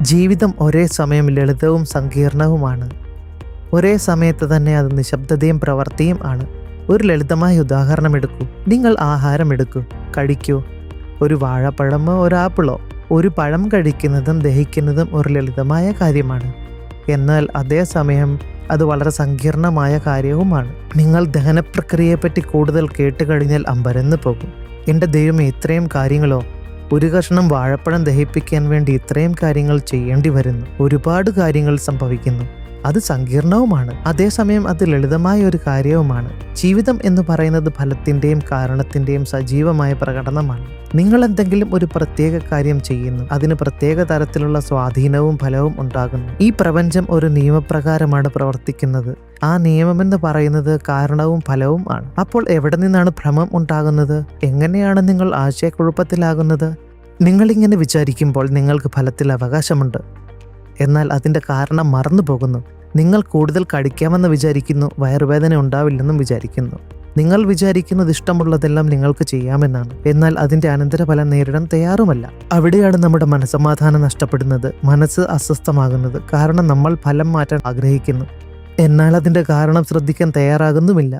ജീവിതം ഒരേ സമയം ലളിതവും സങ്കീർണവുമാണ്. ഒരേ സമയത്ത് തന്നെ അത് നിശബ്ദതയും പ്രവൃത്തിയും ആണ്. ഒരു ലളിതമായ ഉദാഹരണം എടുക്കൂ. നിങ്ങൾ ആഹാരം എടുക്കൂ, കഴിക്കൂ. ഒരു വാഴപ്പഴമോ ഒരു ആപ്പിളോ. ഒരു പഴം കഴിക്കുന്നതും ദഹിക്കുന്നതും ഒരു ലളിതമായ കാര്യമാണ്. എന്നാൽ അതേസമയം അത് വളരെ സങ്കീർണമായ കാര്യവുമാണ്. നിങ്ങൾ ദഹനപ്രക്രിയയെപ്പറ്റി കൂടുതൽ കേട്ടുകഴിഞ്ഞാൽ അമ്പരന്ന് പോകും. എൻ്റെ ദൈവമേ, ഇത്രയും കാര്യങ്ങളോ? ഒരു കഷ്ണം വാഴപ്പഴം ദഹിപ്പിക്കാൻ വേണ്ടി ഇത്രയും കാര്യങ്ങൾ ചെയ്യേണ്ടി വരുന്നു. ഒരുപാട് കാര്യങ്ങൾ സംഭവിക്കുന്നു. അത് സങ്കീർണവുമാണ്, അതേസമയം അത് ലളിതമായ ഒരു കാര്യവുമാണ്. ജീവിതം എന്ന് പറയുന്നത് ഫലത്തിൻ്റെയും കാരണത്തിൻ്റെയും സജീവമായ പ്രകടനമാണ്. നിങ്ങൾ എന്തെങ്കിലും ഒരു പ്രത്യേക കാര്യം ചെയ്യുന്നു, അതിന് പ്രത്യേക തരത്തിലുള്ള സ്വാധീനവും ഫലവും ഉണ്ടാകുന്നു. ഈ പ്രപഞ്ചം ഒരു നിയമപ്രകാരമാണ് പ്രവർത്തിക്കുന്നത്. ആ നിയമമെന്ന് പറയുന്നത് കാരണവും ഫലവും ആണ്. അപ്പോൾ എവിടെ നിന്നാണ് ഭ്രമം ഉണ്ടാകുന്നത്? എങ്ങനെയാണ് നിങ്ങൾ ആശയക്കുഴപ്പത്തിലാകുന്നത്? നിങ്ങളിങ്ങനെ വിചാരിക്കുമ്പോൾ നിങ്ങൾക്ക് ഫലത്തിൽ അവകാശമുണ്ട്, എന്നാൽ അതിൻ്റെ കാരണം മറന്നു പോകുന്നു. നിങ്ങൾ കൂടുതൽ കഴിക്കാമെന്ന് വിചാരിക്കുന്നു, വയറുവേദന ഉണ്ടാവില്ലെന്നും വിചാരിക്കുന്നു. നിങ്ങൾ വിചാരിക്കുന്നത് ഇഷ്ടമുള്ളതെല്ലാം നിങ്ങൾക്ക് ചെയ്യാമെന്നാണ്, എന്നാൽ അതിൻ്റെ അനന്തരഫലം നേരിടാൻ തയ്യാറുമല്ല. അവിടെയാണ് നമ്മുടെ മനസ്സമാധാനം നഷ്ടപ്പെടുന്നത്, മനസ്സ് അസ്വസ്ഥമാകുന്നത്. കാരണം നമ്മൾ ഫലം മാറ്റാൻ ആഗ്രഹിക്കുന്നു, എന്നാൽ അതിൻ്റെ കാരണം ശ്രദ്ധിക്കാൻ തയ്യാറാകുന്നുമില്ല.